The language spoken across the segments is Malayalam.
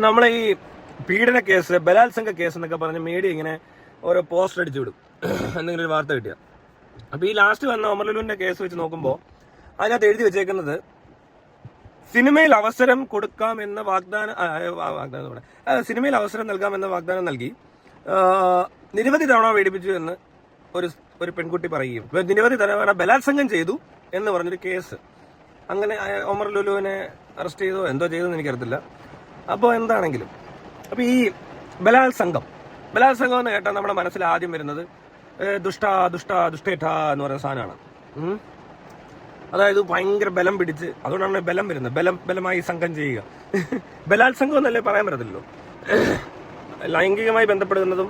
നമ്മളെ ഈ പീഡന കേസ്, ബലാത്സംഗ കേസ് എന്നൊക്കെ പറഞ്ഞ് മീഡിയ ഇങ്ങനെ ഓരോ പോസ്റ്റർ അടിച്ചു വിടും എന്തെങ്കിലും ഒരു വാർത്ത കിട്ടിയ. അപ്പൊ ഈ ലാസ്റ്റ് വന്ന ഒമർ ലുലുവിന്റെ കേസ് വെച്ച് നോക്കുമ്പോൾ അതിനകത്ത് എഴുതി വെച്ചേക്കുന്നത് സിനിമയിൽ അവസരം കൊടുക്കാമെന്ന സിനിമയിൽ അവസരം നൽകാമെന്ന വാഗ്ദാനം നൽകി നിരവധി തവണ പീഡിപ്പിച്ചു എന്ന് ഒരു പെൺകുട്ടി പറയുകയും നിരവധി തവണ ബലാത്സംഗം ചെയ്തു എന്ന് പറഞ്ഞൊരു കേസ്. അങ്ങനെ ഒമർ ലുലുവിനെ അറസ്റ്റ് ചെയ്തോ എന്തോ ചെയ്തെന്ന് എനിക്കറിയത്തില്ല. അപ്പോൾ എന്താണെങ്കിലും അപ്പോൾ ഈ ബലാത്സംഗം എന്ന് കേട്ടാൽ നമ്മുടെ മനസ്സിൽ ആദ്യം വരുന്നത് ദുഷ്ടേഠ എന്ന് പറയുന്ന സാധനമാണ്. അതായത് ഭയങ്കര ബലം പിടിച്ച്, അതുകൊണ്ടാണ് ബലം വരുന്നത്, ബലമായി സംഘം ചെയ്യുക. ബലാത്സംഗം എന്നല്ലേ പറയാൻ പറ്റത്തില്ലല്ലോ. ലൈംഗികമായി ബന്ധപ്പെടുന്നതും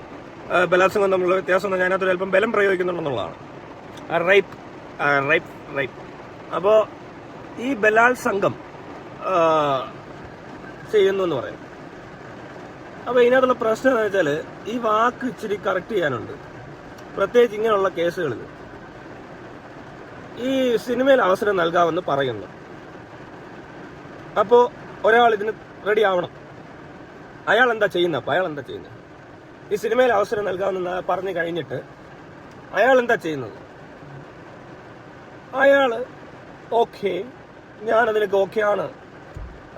ബലാത്സംഗം തമ്മിലുള്ള വ്യത്യാസം അതിനകത്ത് അല്പം ബലം പ്രയോഗിക്കുന്നുണ്ടെന്നുള്ളതാണ്. റൈപ്പ്. അപ്പോൾ ഈ ബലാത്സംഗം ചെയ്യുന്നു എന്ന് പറയും. അപ്പോൾ ഇതിനകത്തുള്ള പ്രശ്നം എന്ന് വെച്ചാൽ ഈ വാക്ക് ഇച്ചിരി കറക്റ്റ് ചെയ്യാനുണ്ട്, പ്രത്യേകിച്ച് ഇങ്ങനെയുള്ള കേസുകളിൽ. ഈ സിനിമയിൽ അവസരം നൽകാമെന്ന് പറയുന്നു. അപ്പോൾ ഒരാൾ ഇതിന് റെഡി ആവണം. അയാൾ എന്താ ചെയ്യുന്നത്? ഈ സിനിമയിൽ അവസരം നൽകാമെന്ന് പറഞ്ഞു കഴിഞ്ഞിട്ട് അയാൾ എന്താ ചെയ്യുന്നത്? അയാള് ഓക്കെ, ഞാനതിനൊക്കെ ഓക്കെ ആണ്.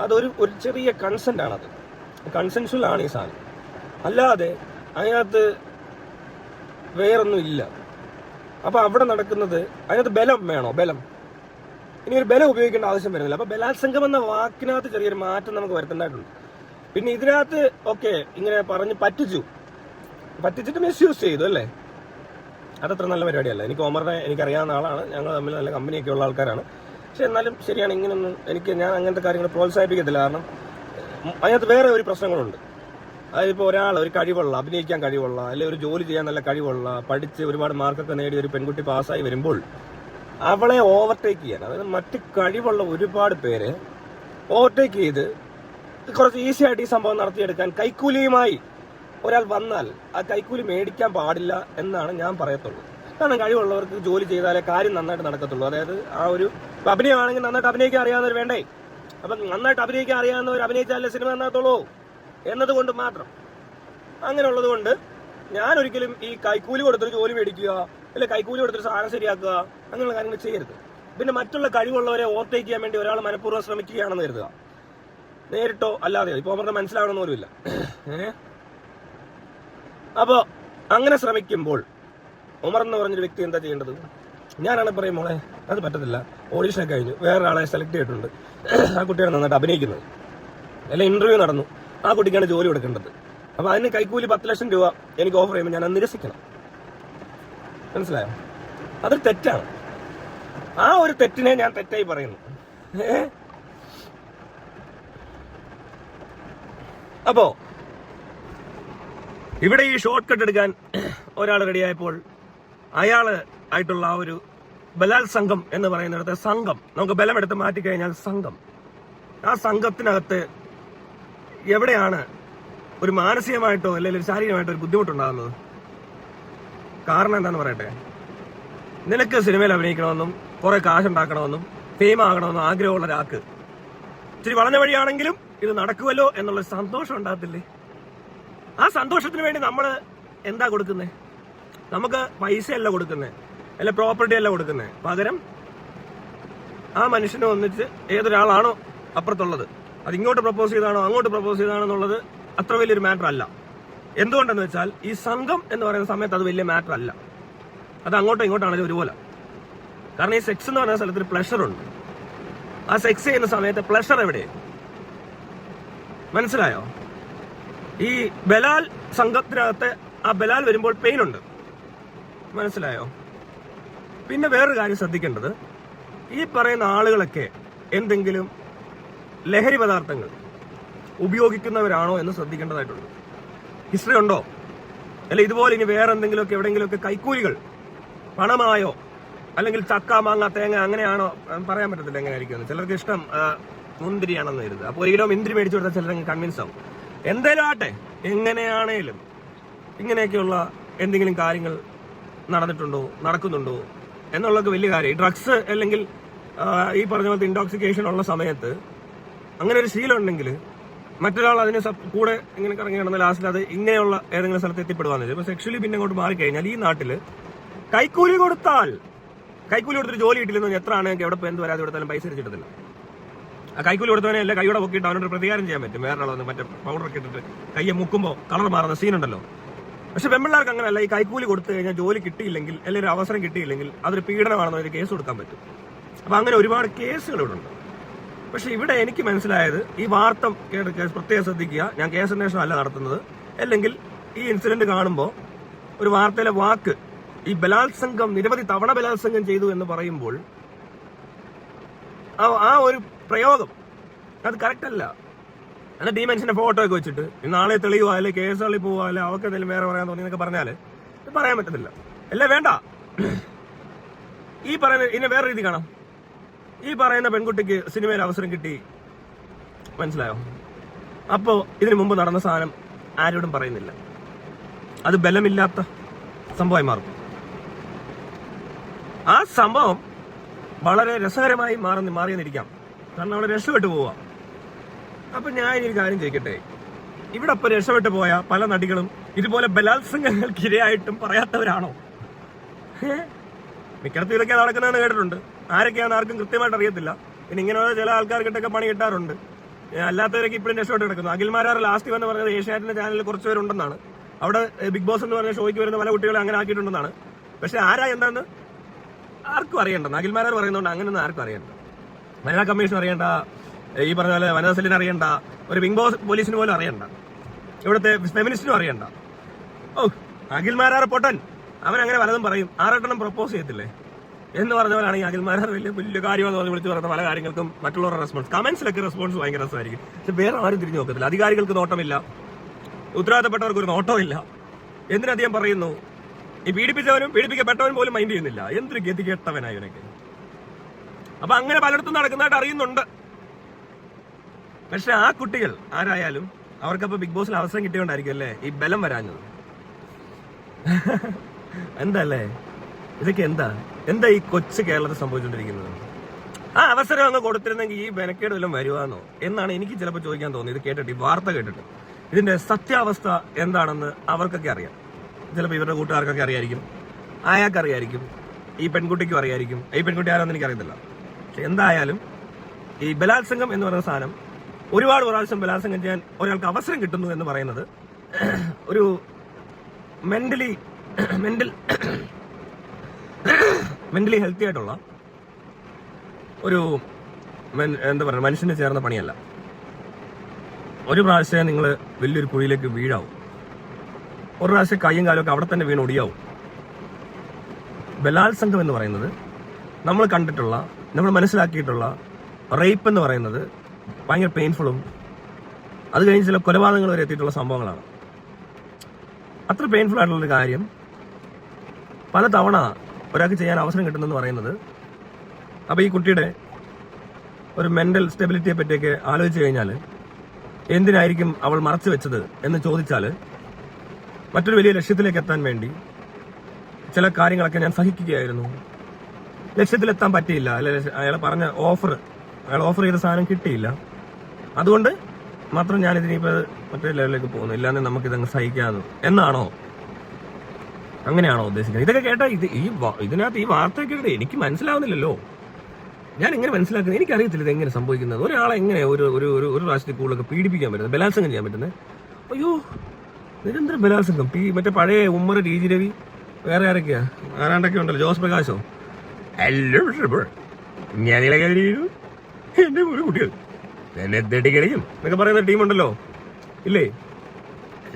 അതൊരു ചെറിയ കൺസെന്റ് ആണത്, കൺസെൻഷ്വൽ ആണ് ഈ സാധനം. അല്ലാതെ അതിനകത്ത് വേറൊന്നും ഇല്ല. അപ്പൊ അവിടെ നടക്കുന്നത് അതിനകത്ത് ബലം വേണോ? ഇനി ഒരു ബലം ഉപയോഗിക്കേണ്ട ആവശ്യം വരുന്നില്ല. അപ്പൊ ബലാത്സംഗം എന്ന വാക്കിനകത്ത് ചെറിയൊരു മാറ്റം നമുക്ക് വരുത്തേണ്ടതായിട്ടുണ്ട്. പിന്നെ ഇതിനകത്ത് ഓക്കെ ഇങ്ങനെ പറഞ്ഞ് പറ്റിച്ചിട്ട് മിസ്യൂസ് ചെയ്തു അല്ലേ, അതത്ര നല്ല പരിപാടിയല്ല. ഒമറിനെ എനിക്കറിയാവുന്ന ആളാണ്, ഞങ്ങൾ തമ്മിൽ നല്ല കമ്പനിയൊക്കെ ഉള്ള ആൾക്കാരാണ്. പക്ഷെ എന്നാലും ശരിയാണ്, ഇങ്ങനൊന്നും ഞാൻ അങ്ങനത്തെ കാര്യങ്ങൾ പ്രോത്സാഹിപ്പിക്കത്തില്ല. കാരണം അതിനകത്ത് വേറെ ഒരു പ്രശ്നങ്ങളുണ്ട്. അതിപ്പോൾ ഒരു കഴിവുള്ള, അഭിനയിക്കാൻ കഴിവുള്ള, അല്ലെങ്കിൽ ഒരു ജോലി ചെയ്യാൻ നല്ല കഴിവുള്ള, പഠിച്ച് ഒരുപാട് മാർക്കൊക്കെ നേടി ഒരു പെൺകുട്ടി പാസ്സായി വരുമ്പോൾ അവളെ ഓവർടേക്ക് ചെയ്യാൻ, അതായത് മറ്റ് കഴിവുള്ള ഒരുപാട് പേര് ഓവർടേക്ക് ചെയ്ത് കുറച്ച് ഈസി ആയിട്ട് ഈ സംഭവം നടത്തിയെടുക്കാൻ കൈക്കൂലിയുമായി ഒരാൾ വന്നാൽ ആ കൈക്കൂലി മേടിക്കാൻ പാടില്ല എന്നാണ് ഞാൻ പറയത്തുള്ളൂ. കാരണം കഴിവുള്ളവർക്ക് ജോലി ചെയ്താലേ കാര്യം നന്നായിട്ട് നടക്കത്തുള്ളൂ. അതായത് അഭിനയമാണെങ്കിൽ നന്നായിട്ട് അഭിനയിക്കാൻ അറിയാവുന്നവർ വേണ്ടേ? അപ്പം നന്നായിട്ട് അഭിനയിക്കാൻ അറിയാവുന്നവർ അഭിനയിച്ചാലേ സിനിമ നന്നാകത്തുള്ളൂ എന്നതുകൊണ്ട് മാത്രം. അങ്ങനെയുള്ളത് കൊണ്ട് ഞാൻ ഒരിക്കലും ഈ കൈക്കൂലി കൊടുത്തൊരു ജോലി മേടിക്കുക, അല്ലെങ്കിൽ കൈക്കൂലി കൊടുത്തൊരു സാധനം ശരിയാക്കുക, അങ്ങനെയുള്ള കാര്യങ്ങൾ ചെയ്യരുത്. പിന്നെ മറ്റുള്ള കഴിവുള്ളവരെ ഓവർടേക്ക് ചെയ്യാൻ വേണ്ടി ഒരാൾ മനഃപൂർവ്വം ശ്രമിക്കുകയാണെന്ന് കരുതുക, നേരിട്ടോ അല്ലാതെയോ. ഇപ്പോൾ അവരുടെ മനസ്സിലാവണമെന്ന് പോലുമില്ല. അപ്പോൾ അങ്ങനെ ശ്രമിക്കുമ്പോൾ ഉമർ എന്ന് പറഞ്ഞൊരു വ്യക്തി എന്താ ചെയ്യേണ്ടത്? ഞാനാണ് പറയും, മോളെ അത് പറ്റത്തില്ല, ഓഡീഷനൊക്കെ കഴിഞ്ഞു, വേറൊരാളെ സെലക്ട് ചെയ്തിട്ടുണ്ട്, ആ കുട്ടിയാണ് നന്നായിട്ട് അഭിനയിക്കുന്നത്, അല്ല ഇന്റർവ്യൂ നടന്നു, ആ കുട്ടിക്കാണ് ജോലി കൊടുക്കേണ്ടത്. അപ്പൊ അതിന് കൈക്കൂലി 10 ലക്ഷം രൂപ എനിക്ക് ഓഫർ ചെയ്യുമ്പോൾ ഞാൻ അത് നിരസിക്കണം. മനസ്സിലായോ? അതൊരു തെറ്റാണ്. ആ ഒരു തെറ്റിനെ ഞാൻ തെറ്റായി പറയുന്നു. അപ്പോ ഇവിടെ ഈ ഷോർട്ട് കട്ട് എടുക്കാൻ ഒരാൾ റെഡിയായപ്പോൾ അയാള് ആയിട്ടുള്ള ആ ഒരു ബലാത്സംഗം എന്ന് പറയുന്നിടത്ത് സംഘം, നമുക്ക് ബലമെടുത്ത് മാറ്റിക്കഴിഞ്ഞാൽ സംഘം, ആ സംഘത്തിനകത്ത് എവിടെയാണ് ഒരു മാനസികമായിട്ടോ അല്ലെങ്കിൽ ശാരീരികമായിട്ടോ ഒരു ബുദ്ധിമുട്ടുണ്ടാകുന്നത്? കാരണം എന്താണെന്ന് പറയട്ടെ. നിനക്ക് സിനിമയിൽ അഭിനയിക്കണമെന്നും കുറെ കാശുണ്ടാക്കണമെന്നും ഫെയിം ആകണമെന്നും ആഗ്രഹമുള്ള ഒരാൾക്ക് ഇച്ചിരി വളഞ്ഞ വഴിയാണെങ്കിലും ഇത് നടക്കുമല്ലോ എന്നുള്ള സന്തോഷം ഉണ്ടാകത്തില്ലേ? ആ സന്തോഷത്തിന് വേണ്ടി നമ്മൾ എന്താ കൊടുക്കുന്നേ? നമുക്ക് പൈസയല്ല കൊടുക്കുന്നേ, അല്ല പ്രോപ്പർട്ടി അല്ല കൊടുക്കുന്നേ. പകരം ആ മനുഷ്യനെ ഒന്നിച്ച് ഏതൊരാളാണോ അപ്പുറത്തുള്ളത്, അത് ഇങ്ങോട്ട് പ്രപ്പോസ് ചെയ്താണോ അങ്ങോട്ട് പ്രപ്പോസ് ചെയ്താണോ എന്നുള്ളത് അത്ര വലിയൊരു മാറ്റർ അല്ല. എന്തുകൊണ്ടെന്ന് വെച്ചാൽ ഈ സംഘം എന്ന് പറയുന്ന സമയത്ത് അത് വലിയ മാറ്റർ അല്ല. അത് അങ്ങോട്ടോ ഇങ്ങോട്ടാണെങ്കിലും ഒരുപോലെ. കാരണം ഈ സെക്സ് എന്ന് പറയുന്ന സ്ഥലത്ത് പ്ലഷർ ഉണ്ട്. ആ സെക്സ് ചെയ്യുന്ന സമയത്ത് പ്ലഷർ എവിടെ? മനസ്സിലായോ? ഈ ബലാൽ സംഘത്തിനകത്ത് ആ ബലാൽ വരുമ്പോൾ പെയിൻ ഉണ്ട്. മനസ്സിലായോ? പിന്നെ വേറൊരു കാര്യം ശ്രദ്ധിക്കേണ്ടത്, ഈ പറയുന്ന ആളുകളൊക്കെ എന്തെങ്കിലും ലഹരി പദാർത്ഥങ്ങൾ ഉപയോഗിക്കുന്നവരാണോ എന്ന് ശ്രദ്ധിക്കേണ്ടതായിട്ടുണ്ട്. ഹിസ്റ്ററി ഉണ്ടോ? അല്ല ഇതുപോലെ ഇനി വേറെ എന്തെങ്കിലുമൊക്കെ എവിടെയെങ്കിലുമൊക്കെ കൈക്കൂലികൾ പണമായോ അല്ലെങ്കിൽ ചക്ക മാങ്ങ തേങ്ങ അങ്ങനെയാണോ പറയാൻ പറ്റത്തില്ല എങ്ങനെയായിരിക്കും. ചിലർക്ക് ഇഷ്ടം മുന്തിരിയാണെന്ന് കരുതുക. അപ്പോൾ 1 കിലോ മുന്തിരി മേടിച്ചു കൊടുത്താൽ ചിലർ കൺവിൻസ് ആവും. എന്തായാലും ആട്ടെ, എങ്ങനെയാണേലും ഇങ്ങനെയൊക്കെയുള്ള എന്തെങ്കിലും കാര്യങ്ങൾ നടക്കുന്നുണ്ടോ എന്നുള്ളതൊക്കെ വലിയ കാര്യം. ഡ്രഗ്സ് അല്ലെങ്കിൽ ഈ പറഞ്ഞ പോലത്തെ ഇൻടോക്സിക്കേഷൻ ഉള്ള സമയത്ത് അങ്ങനെ ഒരു ശീലം ഉണ്ടെങ്കിൽ മറ്റൊരാൾ അതിന് കൂടെ ഇങ്ങനെ കറങ്ങി നടന്ന ലാസ്റ്റിൽ അത് ഇങ്ങനെയുള്ള ഏതെങ്കിലും സ്ഥലത്ത് എത്തിപ്പെടുവാന്ന്. ഇപ്പൊ സെക്ഷലി പിന്നെ അങ്ങോട്ട് മാറിക്കഴിഞ്ഞാൽ ഈ നാട്ടില് കൈക്കൂലി കൊടുത്തിട്ട് ജോലി കിട്ടില്ലെന്ന് എത്ര ആണെങ്കിൽ എവിടെ എന്ത് വരാതെ കൊടുത്താലും പൈസ തിരിച്ചിട്ടില്ല. ആ കൈക്കൂലി കൊടുത്തവനെ എല്ലാം കൈയോടെ പൊക്കിയിട്ട് അവനോട് പ്രതികാരം ചെയ്യാൻ പറ്റും. വേറെ ആളൊന്ന് മറ്റേ പൗഡറൊക്കെ ഇട്ടിട്ട് കയ്യെ മുക്കുമ്പോൾ കളർ മാറുന്ന സീനുണ്ടല്ലോ. പക്ഷെ പെമ്പിള്ളേർക്ക് അങ്ങനെയല്ല. ഈ കൈക്കൂലി കൊടുത്തു കഴിഞ്ഞാൽ ജോലി കിട്ടിയില്ലെങ്കിൽ അല്ലെങ്കിൽ ഒരു അവസരം കിട്ടിയില്ലെങ്കിൽ അതൊരു പീഡനമാണെന്ന് ഒരു കേസ് കൊടുക്കാൻ പറ്റും. അപ്പൊ അങ്ങനെ ഒരുപാട് കേസുകൾ ഇവിടെ ഉണ്ട്. പക്ഷെ ഇവിടെ എനിക്ക് മനസ്സിലായത് ഈ വാർത്ത പ്രത്യേകം ശ്രദ്ധിക്കുക. ഞാൻ കേസ് അന്വേഷണം അല്ല നടത്തുന്നത്. അല്ലെങ്കിൽ ഈ ഇൻസിഡന്റ് കാണുമ്പോൾ ഒരു വാർത്തയിലെ വാക്ക് ഈ ബലാത്സംഗം നിരവധി തവണ ബലാത്സംഗം ചെയ്തു എന്ന് പറയുമ്പോൾ ആ ഒരു പ്രയോഗം അത് കറക്റ്റ് അല്ല. എന്നിട്ട് ഈ മനുഷ്യന്റെ ഫോട്ടോ ഒക്കെ വെച്ചിട്ട് നാളെ തെളിയുക അല്ലെ കേസ് തള്ളി പോവുക അല്ലെ അവർക്ക് എന്തെങ്കിലും വേറെ പറയാൻ തോന്നി എന്നൊക്കെ പറഞ്ഞാല് ഇത് പറയാൻ പറ്റത്തില്ല. അല്ലേ വേണ്ട. ഈ പറയുന്ന ഇതിനെ വേറെ രീതി കാണാം. ഈ പറയുന്ന പെൺകുട്ടിക്ക് സിനിമയിൽ അവസരം കിട്ടി, മനസ്സിലായോ? അപ്പോ ഇതിനു മുമ്പ് നടന്ന സാധനം ആരോടും പറയുന്നില്ല. അത് ബലമില്ലാത്ത സംഭവമായി മാറും. ആ സംഭവം വളരെ രസകരമായി മാറിയെന്നിരിക്കാം. കാരണം അവിടെ രക്ഷപ്പെട്ടു പോവാ. അപ്പൊ ഞാൻ ഇനി ഒരു കാര്യം ചോദിക്കട്ടെ, ഇവിടെ ഇപ്പൊ രക്ഷപ്പെട്ടു പോയ പല നടികളും ഇതുപോലെ ബലാത്സംഗങ്ങൾക്ക് ഇരയായിട്ടും പറയാത്തവരാണോ? മിക്കടത്തും ഇതൊക്കെ നടക്കുന്നതെന്ന് കേട്ടിട്ടുണ്ട്. ആരൊക്കെയാണ് ആർക്കും കൃത്യമായിട്ട് അറിയത്തില്ല. പിന്നെ ഇങ്ങനെ ചില ആൾക്കാർക്കിട്ടൊക്കെ പണി കിട്ടാറുണ്ട്. അല്ലാത്തവരൊക്കെ ഇപ്പോഴും രക്ഷപ്പെട്ട് കിടക്കുന്നു. അഖിൽമാരാർ ലാസ്റ്റ് വന്ന് പറഞ്ഞത് ഏഷ്യാനെറ്റിന്റെ ചാനലിൽ കുറച്ച് പേരുണ്ടെന്നാണ്. അവിടെ ബിഗ് ബോസ് എന്ന് പറഞ്ഞ ഷോയ്ക്ക് വരുന്ന പല കുട്ടികളെ അങ്ങനെ ആക്കിയിട്ടുണ്ടെന്നാണ്. പക്ഷെ ആരാ എന്താന്ന് ആർക്കും അറിയണ്ട. അഖിൽമാരാർ പറയുന്നതുകൊണ്ട് അങ്ങനെയൊന്നും ആർക്കും അറിയണ്ട. വനിതാ കമ്മീഷൻ അറിയണ്ട, ഈ പറഞ്ഞ പോലെ വനിതാ സെല്ലിന് അറിയണ്ട, ഒരു ബിഗ് ബോസ് പോലീസിന് പോലും അറിയണ്ട, ഇവിടുത്തെ ഫെമിനിസ്റ്റിനും അറിയണ്ട. ഓ അഖിൽമാരാർ പൊട്ടൻ, അവൻ അങ്ങനെ പലതും പറയും. 6 പ്രപ്പോസ് ചെയ്യത്തില്ലേ എന്ന് പറഞ്ഞ പോലെയാണ് ഈ അഖിൽമാരാർ വലിയ കാര്യമെന്ന് പറഞ്ഞ് വിളിച്ച് പറയുന്ന പല കാര്യങ്ങൾക്കും മറ്റുള്ളവരുടെ റെസ്പോൺസ്, കമന്റ്സിലൊക്കെ റെസ്പോൺസ് ഭയങ്കര രസമായിരിക്കും. പക്ഷെ വേറെ ആരും തിരിഞ്ഞു നോക്കത്തില്ല. അധികാരികൾക്ക് നോട്ടമില്ല, ഉത്തരവാദിത്തപ്പെട്ടവർക്ക് ഒരു നോട്ടമില്ല. എന്തിനധികം പറയുന്നു, ഈ പീഡിപ്പിച്ചവനും പീഡിപ്പിക്കപ്പെട്ടവനും പോലും മൈൻഡ് ചെയ്യുന്നില്ല. എന്തൊരു ഗതി കെട്ടവനായി ഇവനൊക്കെ. അപ്പൊ അങ്ങനെ പലയിടത്തും നടക്കുന്നതായിട്ട് അറിയുന്നുണ്ട്. പക്ഷെ ആ കുട്ടികൾ ആരായാലും അവർക്കപ്പോ ബിഗ് ബോസിൽ അവസരം കിട്ടിയോണ്ടായിരിക്കും അല്ലേ ഈ ബലം വരാഞ്ഞത്. എന്തല്ലേ ഇതൊക്കെ? എന്താ ഈ കൊച്ചു കേരളത്തിൽ സംഭവിച്ചുകൊണ്ടിരിക്കുന്നത്? ആ അവസരം അങ്ങ് കൊടുത്തിരുന്നെങ്കിൽ ഈ ബെനക്കേട് വല്ലതും വരുവാന്നോ എന്നാണ് എനിക്ക് ചിലപ്പോൾ ചോദിക്കാൻ തോന്നിയത്. കേട്ടിട്ട്, ഈ വാർത്ത കേട്ടിട്ട് ഇതിന്റെ സത്യാവസ്ഥ എന്താണെന്ന് അവർക്കൊക്കെ അറിയാം. ചിലപ്പോൾ ഇവരുടെ കൂട്ടുകാർക്കൊക്കെ അറിയായിരിക്കും, അയാൾക്കറിയായിരിക്കും, ഈ പെൺകുട്ടിക്കും അറിയായിരിക്കും. ഈ പെൺകുട്ടി ആരാന്ന് എനിക്കറിയത്തില്ല. പക്ഷെ എന്തായാലും ഈ ബലാത്സംഗം എന്ന് പറയുന്ന സാധനം, ഒരുപാട് പ്രാവശ്യം ബലാത്സംഗം ചെയ്യാൻ ഒരാൾക്ക് അവസരം കിട്ടുന്നു എന്ന് പറയുന്നത് ഒരു മെന്റലി ഹെൽത്തി ആയിട്ടുള്ള ഒരു എന്താ പറയുക മനുഷ്യന് ചേർന്ന പണിയല്ല. ഒരു പ്രാവശ്യം നിങ്ങൾ വലിയൊരു കുഴിയിലേക്ക് വീഴാവും, ഒരു പ്രാവശ്യം കയ്യും കാലമൊക്കെ അവിടെ തന്നെ വീണ് ഒടിയാവും. ബലാത്സംഗം എന്ന് പറയുന്നത് നമ്മൾ കണ്ടിട്ടുള്ള, നമ്മൾ മനസ്സിലാക്കിയിട്ടുള്ള റേപ്പ് എന്ന് പറയുന്നത് ഭയങ്കര പെയിൻഫുള്ളും അത് കഴിഞ്ഞ് ചില കൊലപാതകങ്ങൾ വരെ എത്തിയിട്ടുള്ള സംഭവങ്ങളാണ്. അത്ര പെയിൻഫുൾ ആയിട്ടുള്ളൊരു കാര്യം പല തവണ ഒരാൾക്ക് ചെയ്യാൻ അവസരം കിട്ടുന്നെന്ന് പറയുന്നത്. അപ്പോൾ ഈ കുട്ടിയുടെ ഒരു മെന്റൽ സ്റ്റെബിലിറ്റിയെ പറ്റിയൊക്കെ ആലോചിച്ച് കഴിഞ്ഞാൽ എന്തിനായിരിക്കും അവൾ മറച്ചു വെച്ചത് എന്ന് ചോദിച്ചാൽ, മറ്റൊരു വലിയ ലക്ഷ്യത്തിലേക്ക് എത്താൻ വേണ്ടി ചില കാര്യങ്ങളൊക്കെ ഞാൻ സഹിക്കുകയായിരുന്നു. ലക്ഷ്യത്തിലെത്താൻ പറ്റിയില്ല, അല്ലെ അയാൾ പറഞ്ഞ അയാൾ ഓഫർ ചെയ്ത സാധനം കിട്ടിയില്ല, അതുകൊണ്ട് മാത്രം ഞാനിതിനിപ്പോൾ മറ്റേ ലെവലിലേക്ക് പോകുന്നു, ഇല്ലാതെ നമുക്കിതങ്ങ് സഹിക്കാതെ എന്നാണോ? അങ്ങനെയാണോ ഉദ്ദേശിക്കുന്നത്? ഇതൊക്കെ കേട്ടാൽ ഇതിനകത്ത് ഈ വാർത്തയൊക്കെ കേട്ട് എനിക്ക് മനസ്സിലാവുന്നില്ലല്ലോ. ഞാൻ എങ്ങനെ മനസ്സിലാക്കുന്നത്? എനിക്കറിയത്തില്ല ഇതെങ്ങനെ സംഭവിക്കുന്നത്. ഒരാളെ എങ്ങനെ ഒരു പ്രാവശ്യത്തിൽ കൂടുതലൊക്കെ പീഡിപ്പിക്കാൻ പറ്റുന്നത്, ബലാത്സംഗം ചെയ്യാൻ പറ്റുന്നത്? അയ്യോ നിരന്തരം ബലാത്സംഗം. മറ്റേ പഴയ ഉമ്മർ, ടി.ജി. രവി, വേറെ ആരൊക്കെയാ, ആരാണ്ടൊക്കെ ഉണ്ടല്ലോ, ജോസ് പ്രകാശോ, ഞാനിലൊക്കെ എന്റെ ഒരു കുട്ടികൾ എന്നെ തട്ടിക്കളിക്കും എന്നൊക്കെ പറയുന്ന ടീമുണ്ടല്ലോ, ഇല്ലേ?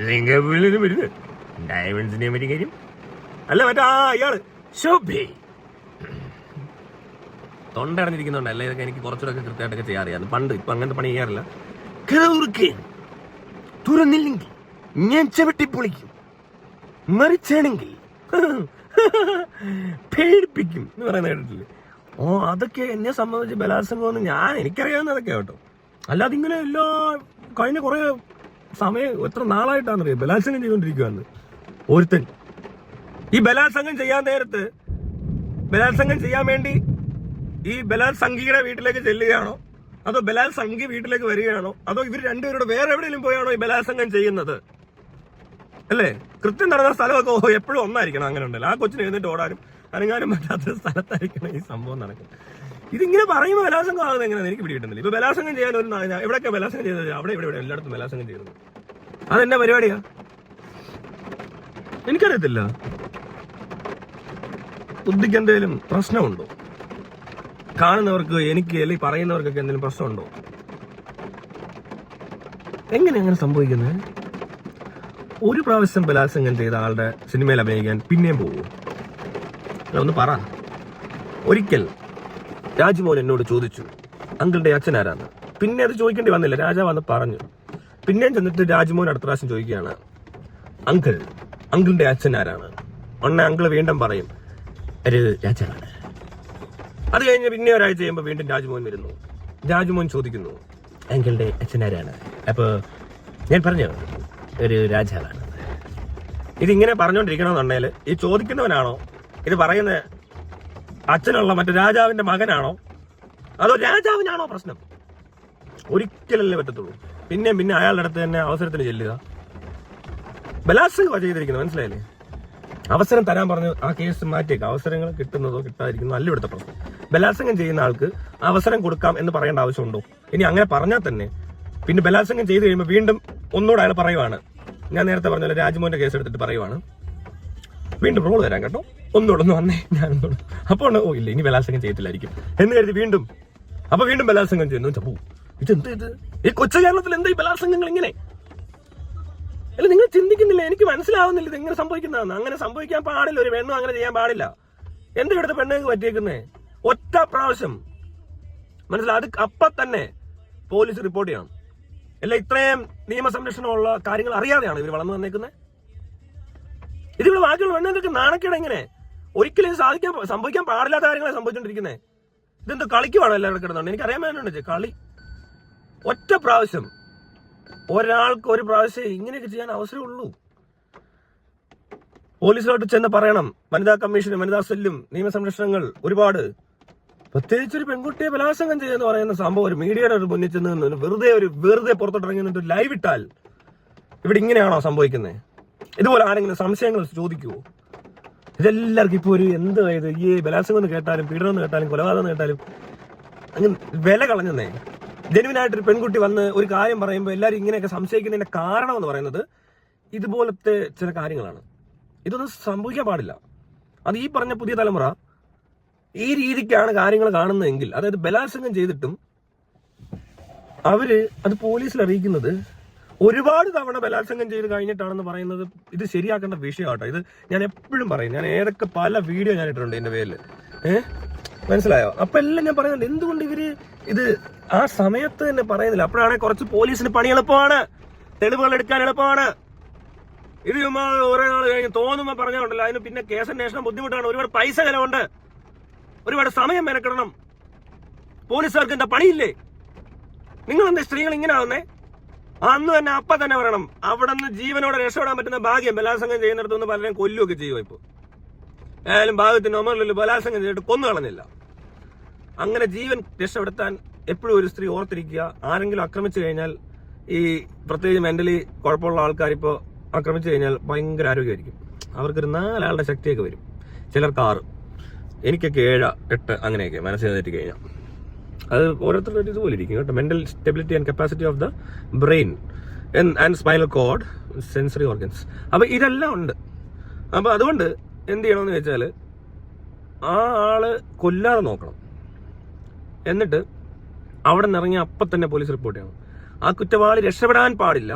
സിംഗപ്പൂരിൽ നിന്ന് വരുന്നത് ഡയമണ്ട്സിനെ പറ്റി കാര്യം അല്ല, മറ്റേ ഇയാള് ശോഭേ തൊണ്ട അടഞ്ഞിരിക്കുന്നുണ്ട്. അല്ല ഇതൊക്കെ എനിക്ക് കുറച്ചുകൂടെ കൃത്യമായിട്ടൊക്കെ ചെയ്യാറിയാം. പണ്ട് ഇപ്പൊ അങ്ങനത്തെ പണി ചെയ്യാറില്ല. തുറന്നില്ലെങ്കിൽ ഞാൻ ചവിട്ടിപ്പൊളിക്കും, മറിച്ചാണെങ്കിൽ പേടിപ്പിക്കും എന്ന് പറയുന്ന കേട്ടിട്ടില്ലേ? അതൊക്കെ എന്നെ സംബന്ധിച്ച് ബലാത്സംഗം എനിക്കറിയാവുന്നതൊക്കെ കേട്ടോ. അല്ലാതെ ഇങ്ങനെ കഴിഞ്ഞ കുറെ സമയം, എത്ര നാളായിട്ടാണെന്നറിയാം ബലാത്സംഗം ചെയ്തുകൊണ്ടിരിക്കുകയാണ് ഒരുത്തൻ. ഈ ബലാത്സംഗം ചെയ്യാൻ നേരത്ത് ബലാത്സംഗം ചെയ്യാൻ വേണ്ടി ഈ ബലാത്സംഗിയുടെ വീട്ടിലേക്ക് ചെല്ലുകയാണോ, അതോ ബലാത്സംഗി വീട്ടിലേക്ക് വരികയാണോ, അതോ ഇവർ രണ്ടുപേരോട് വേറെ എവിടെയെങ്കിലും പോയാണോ ഈ ബലാത്സംഗം ചെയ്യുന്നത്? അല്ലേ? കൃത്യം നടന്ന സ്ഥലമൊക്കെ എപ്പോഴും ഒന്നായിരിക്കണം. അങ്ങനെ ഉണ്ടല്ലോ. ആ കൊച്ചിന് എഴുന്നേറ്റ് ഓടാനും അനങ്ങാനും പറ്റാത്ത സ്ഥലത്തായിരിക്കണം ഈ സംഭവം നടക്കുന്നത്. ഇതിങ്ങനെ പറയുമ്പോൾ ബലാത്സംഗം ആകുന്നത് എങ്ങനെയാണെന്ന് എനിക്ക് പിടികിട്ടുന്നില്ല. ഇപ്പൊ ബലാത്സംഗം ചെയ്യാൻ ഒരു എവിടെയൊക്കെ ബലാത്സംഗം ചെയ്തത്, അവിടെ ഇവിടെ എല്ലായിടത്തും ബലാത്സംഗം ചെയ്യുന്നത്. അതെന്നെ പരിപാടിയാ? എനിക്കറിയത്തില്ല. ബുദ്ധിക്ക് എന്തെങ്കിലും പ്രശ്നമുണ്ടോ? കാണുന്നവർക്ക്, എനിക്ക് അല്ലെങ്കിൽ പറയുന്നവർക്കൊക്കെ എന്തെങ്കിലും പ്രശ്നമുണ്ടോ? എങ്ങനെ അങ്ങനെ സംഭവിക്കുന്നത്? ഒരു പ്രാവശ്യം ബലാത്സംഗം ചെയ്ത ആളുടെ സിനിമയിൽ അഭിനയിക്കാൻ പിന്നെയും പോകുമോ? ഒന്ന് പറ. ഒരിക്കൽ രാജ്മോഹൻ എന്നോട് ചോദിച്ചു അങ്കിളുടെ അച്ഛൻ ആരാന്ന്. പിന്നെ അത് ചോദിക്കേണ്ടി വന്നില്ല, രാജാവ് വന്ന് പറഞ്ഞു. പിന്നെയും ചെന്നിട്ട് രാജ്മോഹൻ അടുത്ത പ്രാവശ്യം ചോദിക്കുകയാണ്, അങ്കിളിന്റെ അച്ഛൻ ആരാണ്? ഉടനെ അങ്കിള് വീണ്ടും പറയും, ഒരു രാജാവാണ്. അത് കഴിഞ്ഞ് പിന്നെ ഒരാഴ്ച കഴിയുമ്പോൾ വീണ്ടും രാജ്മോഹൻ വരുന്നു. രാജ്മോഹൻ ചോദിക്കുന്നു, അങ്കിളുടെ അച്ഛൻ ആരാണ്? അപ്പൊ ഞാൻ പറഞ്ഞു, ഒരു രാജാവാണ്. ഇതിങ്ങനെ പറഞ്ഞുകൊണ്ടിരിക്കണമെന്നുണ്ടെങ്കിൽ ഈ ചോദിക്കുന്നവനാണോ, ഇത് പറയുന്ന അച്ഛനുള്ള മറ്റു രാജാവിന്റെ മകനാണോ, അതോ രാജാവിനാണോ പ്രശ്നം? ഒരിക്കലല്ലേ പറ്റത്തുള്ളൂ. പിന്നെ അയാളുടെ അടുത്ത് തന്നെ അവസരത്തിന് ചെല്ലുക. ബലാത്സംഗം ചെയ്തിരിക്കുന്നത്, മനസ്സിലായില്ലേ? അവസരം തരാൻ പറഞ്ഞ് ആ കേസ് മാറ്റിയേക്കാം. അവസരങ്ങൾ കിട്ടുന്നതോ കിട്ടാതിരിക്കുന്നതോ അല്ല ഇവിടുത്തെ പ്രശ്നം. ബലാത്സംഗം ചെയ്യുന്ന ആൾക്ക് അവസരം കൊടുക്കാം എന്ന് പറയേണ്ട ആവശ്യമുണ്ടോ? ഇനി അങ്ങനെ പറഞ്ഞാൽ തന്നെ പിന്നെ ബലാത്സംഗം ചെയ്ത് കഴിയുമ്പോൾ വീണ്ടും ഒന്നുകൂടെ അയാൾ പറയുവാണ്, ഞാൻ നേരത്തെ പറഞ്ഞ രാജ്മോഹന്റെ കേസ് എടുത്തിട്ട് പറയുവാണ്, വീണ്ടും റോള് തരാൻ കേട്ടോ, ഒന്നുകൂടെ ഒന്ന് വന്നേ, ഞാനൊന്നുകൂടെ. അപ്പോൾ ഓ ഇല്ല, ഇനി ബലാത്സംഗം ചെയ്യത്തില്ലായിരിക്കും എന്ന് കരുതി വീണ്ടും ബലാത്സംഗം ചെയ്യുന്നു. ചപ്പൂ, ഇതെന്ത് ഇത്? ഈ കൊച്ചു കേരളത്തിൽ എന്താ ഈ ബലാത്സംഗങ്ങൾ ഇങ്ങനെ? അല്ല, നിങ്ങൾ ചിന്തിക്കുന്നില്ല? എനിക്ക് മനസ്സിലാവുന്നില്ല ഇത് എങ്ങനെ സംഭവിക്കുന്നതെന്ന്. അങ്ങനെ സംഭവിക്കാൻ പാടില്ല. ഒരു പെണ്ണും അങ്ങനെ ചെയ്യാൻ പാടില്ല. എന്താ ഇവിടുത്തെ പെണ്ണുങ്ങൾക്ക് പറ്റിയേക്കുന്നേ? ഒറ്റ പ്രാവശ്യം മനസ്സിലായി, അത് അപ്പൊ തന്നെ പോലീസ് റിപ്പോർട്ട് ചെയ്യണം. അല്ല, ഇത്രയും നിയമസംരക്ഷണമുള്ള കാര്യങ്ങൾ അറിയാതെയാണ് ഇവർ വളർന്നു വന്നേക്കുന്നത്. ഇതിവിടെ ബാക്കിയുള്ള പെണ്ണുങ്ങൾക്ക് നാണക്കേട് എങ്ങനെ? ഒരിക്കലും സംഭവിക്കാൻ പാടില്ലാത്ത കാര്യങ്ങളെ സംഭവിച്ചോണ്ടിരിക്കുന്നേ. ഇതെന്ത് കളിക്കുവാണോ എല്ലാവരും കിടന്നുണ്ട്? എനിക്ക് അറിയാൻ വേണ്ടി കളി. ഒറ്റ പ്രാവശ്യം ഒരാൾക്ക് ഒരു പ്രാവശ്യം ഇങ്ങനെയൊക്കെ ചെയ്യാൻ അവസരമുള്ളൂ. പോലീസിലോട്ട് ചെന്ന് പറയണം. വനിതാ കമ്മീഷനും വനിതാ സെല്ലും നിയമസംരക്ഷണങ്ങൾ ഒരുപാട്. പ്രത്യേകിച്ച് ഒരു പെൺകുട്ടിയെ ബലാത്സംഗം ചെയ്യുന്ന പറയുന്ന സംഭവം ഒരു മീഡിയയുടെ ഒരു മുന്നിൽ ചെന്ന് വെറുതെ പുറത്തോട്ടിറങ്ങി നിന്നിട്ട് ലൈവ് ഇട്ടാൽ ഇവിടെ ഇങ്ങനെയാണോ സംഭവിക്കുന്നത്? ഇതുപോലെ ആരെങ്കിലും സംശയങ്ങൾ ചോദിക്കുവോ? ഇതെല്ലാവർക്കും ഇപ്പൊ ഒരു എന്ത് ഇത് ഈ ബലാത്സംഗം എന്ന് കേട്ടാലും പീഡനം എന്ന് കേട്ടാലും കൊലപാതകം എന്ന് കേട്ടാലും അങ്ങനെ വില കളഞ്ഞെന്നേ. ജെനുവിനായിട്ടൊരു പെൺകുട്ടി വന്ന് ഒരു കാര്യം പറയുമ്പോൾ എല്ലാവരും ഇങ്ങനെയൊക്കെ സംശയിക്കുന്നതിന്റെ കാരണം എന്ന് പറയുന്നത് ഇതുപോലത്തെ ചില കാര്യങ്ങളാണ്. ഇതൊന്നും സംഭവിക്കാൻ പാടില്ല. അത് ഈ പറഞ്ഞ പുതിയ തലമുറ ഈ രീതിക്കാണ് കാര്യങ്ങൾ കാണുന്നതെങ്കിൽ, അതായത് ബലാത്സംഗം ചെയ്തിട്ടും അവര് അത് പോലീസിൽ അറിയിക്കുന്നത് ഒരുപാട് തവണ ബലാത്സംഗം ചെയ്ത് കഴിഞ്ഞിട്ടാണെന്ന് പറയുന്നത് ഇത് ശരിയാക്കേണ്ട വിഷയമാട്ടോ. ഇത് ഞാൻ എപ്പോഴും പറയും. ഞാൻ ഏതൊക്കെ പല വീഡിയോ ഞാൻ ഇട്ടിട്ടുണ്ട് എന്റെ പേരിൽ. മനസ്സിലായോ? അപ്പൊ എല്ലാം ഞാൻ പറയുന്നുണ്ട്, എന്തുകൊണ്ട് ഇവര് ഇത് ആ സമയത്ത് തന്നെ പറയുന്നില്ല? അപ്പോഴാണെങ്കിൽ കുറച്ച് പോലീസിന് പണി എളുപ്പമാണ്, തെളിവുകൾ എടുക്കാൻ എളുപ്പമാണ്. ഇത് ഓരോ നാൾ കഴിഞ്ഞ് തോന്നുമ്പോ പറഞ്ഞോണ്ടല്ലോ, അതിന് പിന്നെ കേസന്വേഷണം ബുദ്ധിമുട്ടാണ്, ഒരുപാട് പൈസ ചെലവുണ്ട്, ഒരുപാട് സമയം മെനക്കിടണം. പോലീസുകാർക്ക് എന്താ പണിയില്ലേ? നിങ്ങൾ എന്താ സ്ത്രീകൾ ഇങ്ങനെ ആവുന്നേ? അന്ന് തന്നെ അപ്പ തന്നെ പറയണം. അവിടെ നിന്ന് ജീവനോടെ രക്ഷപ്പെടാൻ പറ്റുന്ന ഭാഗ്യം. ബലാത്സംഗം ചെയ്യുന്നിടത്തുനിന്ന് പലരും കൊല്ലുകയൊക്കെ ചെയ്യുമോ? ഇപ്പൊ ഏതായാലും ഭാഗത്തിന് ഒമറിൽ ബലാത്സംഗം ചെയ്തിട്ട് കൊന്നു കളഞ്ഞില്ല. അങ്ങനെ ജീവൻ രക്ഷപ്പെടുത്താൻ എപ്പോഴും ഒരു സ്ത്രീ ഓർത്തിരിക്കുക. ആരെങ്കിലും ആക്രമിച്ചു കഴിഞ്ഞാൽ, ഈ പ്രത്യേകിച്ച് മെന്റലി കുഴപ്പമുള്ള ആൾക്കാർ ഇപ്പോൾ ആക്രമിച്ചു കഴിഞ്ഞാൽ ഭയങ്കര ആരോഗ്യമായിരിക്കും. അവർക്കൊരു 4 ആളുടെ ശക്തിയൊക്കെ വരും. ചിലർക്ക് 6, എനിക്കൊക്കെ 7, 8 അങ്ങനെയൊക്കെ മനസ്സിൽ തെറ്റി കഴിഞ്ഞാൽ. അത് ഓരോരുത്തരുടെ ഇതുപോലെ ഇരിക്കും കേട്ടോ. Mental stability and capacity of the brain and spinal cord, sensory organs. അപ്പൊ ഇതെല്ലാം ഉണ്ട്. അപ്പൊ അതുകൊണ്ട് എന്ത് ചെയ്യണമെന്ന് വെച്ചാൽ ആ ആള് കൊല്ലാതെ നോക്കണം. എന്നിട്ട് അവിടെ നിന്നിറങ്ങി അപ്പം തന്നെ പോലീസ് റിപ്പോർട്ട് ചെയ്യണം. ആ കുറ്റവാളി രക്ഷപ്പെടാൻ പാടില്ല,